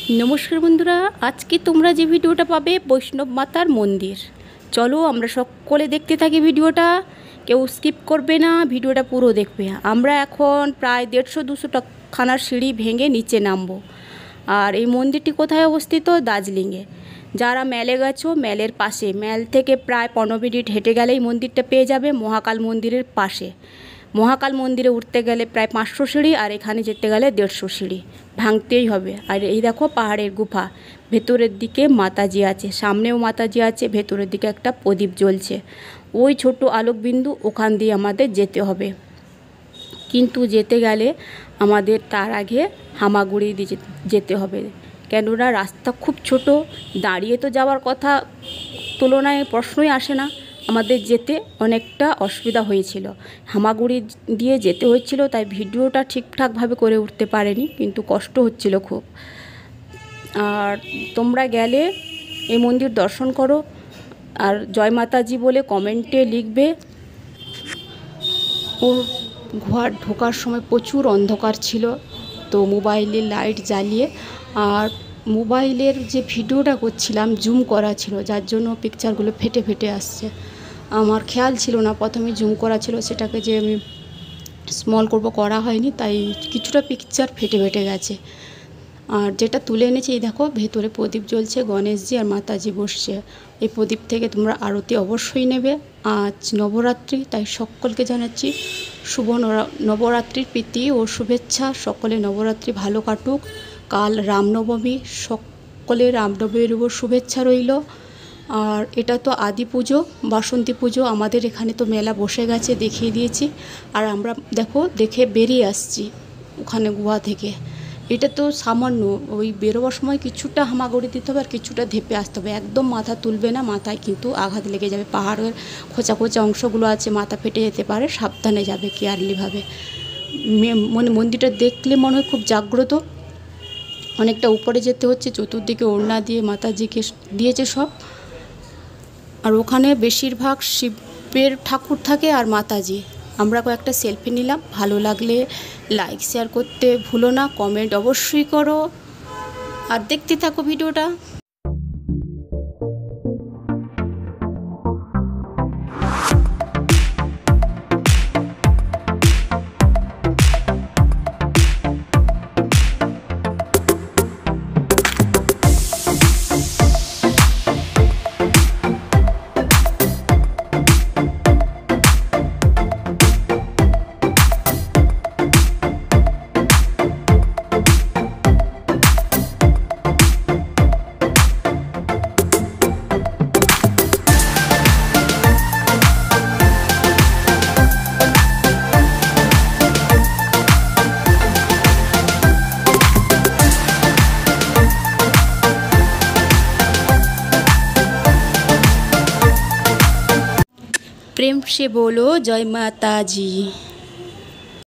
नमस्कार बंधुरा आज के तुम्हारा जो भिडियोटा पाबे वैष्णव मातार मंदिर। चलो आमरा सकले देखते थाकी भिडियोटा, केउ स्किप करबे ना, भिडियोटा पुरो देखबे। आमरा एखन प्राय 150-200 खानार सीढ़ी भेंगे नीचे नामबो। और ये मंदिरटी कोथाय अवस्थित? दार्जिलिंगे। যারা মেলে গেছো মেলের পাশে, মেল থেকে প্রায় 15 মিনিট হেঁটে গেলেই মন্দিরটা পেয়ে যাবে। মহাকাল মন্দিরের পাশে। মহাকাল মন্দিরে উঠতে গেলে প্রায় 500 সিঁড়ি আর এখানে যেতে গেলে 150 সিঁড়ি ভাঙতেই হবে। আর এই দেখো পাহাড়ের গুফা, ভেতরের দিকে মাতাজি আছে, সামনেও মাতাজি আছে, ভেতরের দিকে একটা প্রদীপ জ্বলছে। ওই ছোট আলোক বিন্দু, ওখান দিয়ে আমাদের যেতে হবে। কিন্তু যেতে গেলে আমাদের তার আগে হামাগুড়ি দিয়ে যেতে হবে, কেননা রাস্তা খুব ছোট, দাঁড়িয়ে তো যাওয়ার কথা তুলনায় প্রশ্নই আসে না। আমাদের যেতে অনেকটা অসুবিধা হয়েছিল, হামাগুড়ি দিয়ে যেতে হচ্ছিল, তাই ভিডিওটা ঠিকঠাকভাবে করে উঠতে পারেনি, কিন্তু কষ্ট হচ্ছিল খুব। আর তোমরা গেলে এই মন্দির দর্শন করো আর জয় মাতাজি বলে কমেন্টে লিখবে। ও ঘর ঢোকার সময় প্রচুর অন্ধকার ছিল, তো মোবাইলে লাইট জ্বালিয়ে আর মোবাইলের যে ভিডিওটা করছিলাম জুম করা ছিল, যার জন্য পিকচারগুলো ফেটে ফেটে আসছে। আমার খেয়াল ছিল না, প্রথমে জুম করা ছিল, সেটাকে যে আমি স্মল করব করা হয়নি, তাই কিছুটা পিকচার ফেটে ফেটে গেছে। আর যেটা তুলে এনেছি, এই দেখো ভেতরে প্রদীপ জ্বলছে, গণেশজি আর মাতাজি বসছে। এই প্রদীপ থেকে তোমরা আরতি অবশ্যই নেবে। আজ নবরাত্রি, তাই সকলকে জানাচ্ছি শুভ নবরাত্রির প্রীতি ও শুভেচ্ছা। সকলে নবরাত্রি ভালো কাটুক। কাল রামনবমী, সকলে রামনবমীর শুভেচ্ছা রইল। আর এটা তো আদি পুজো, বাসন্তী পুজো, আমাদের এখানে তো মেলা বসে গেছে, দেখিয়ে দিয়েছি। আর আমরা দেখে বেরিয়ে আসছি ওখানে গুহা থেকে। এটা তো সামান্য, ওই বেরোবার সময় কিছুটা হামাগুড়ি দিতে হবে আর কিছুটা ধেপে আসতে হবে, একদম মাথা তুলবে না, মাথায় কিন্তু আঘাত লেগে যাবে। পাহাড়ের খোঁচা খোঁচা অংশগুলো আছে, মাথা ফেটে যেতে পারে, সাবধানে যাবে, কেয়ারলিভাবে। মন্দিরটা দেখলে মনে হয় খুব জাগ্রত। অনেকটা উপরে যেতে হচ্ছে, চতুর্দিকে ওড়না দিয়ে মাতাজিকে দিয়েছে সব। আর ওখানে বেশিরভাগ শিবের ঠাকুর থাকে আর মাতাজি। আমরা কয়েকটা সেলফি নিলাম, ভালো লাগলে লাইক শেয়ার করতে ভুলো না, কমেন্ট অবশ্যই করো। আর দেখতে থাকো ভিডিওটা। प्रेम से बोलो जय माता जी।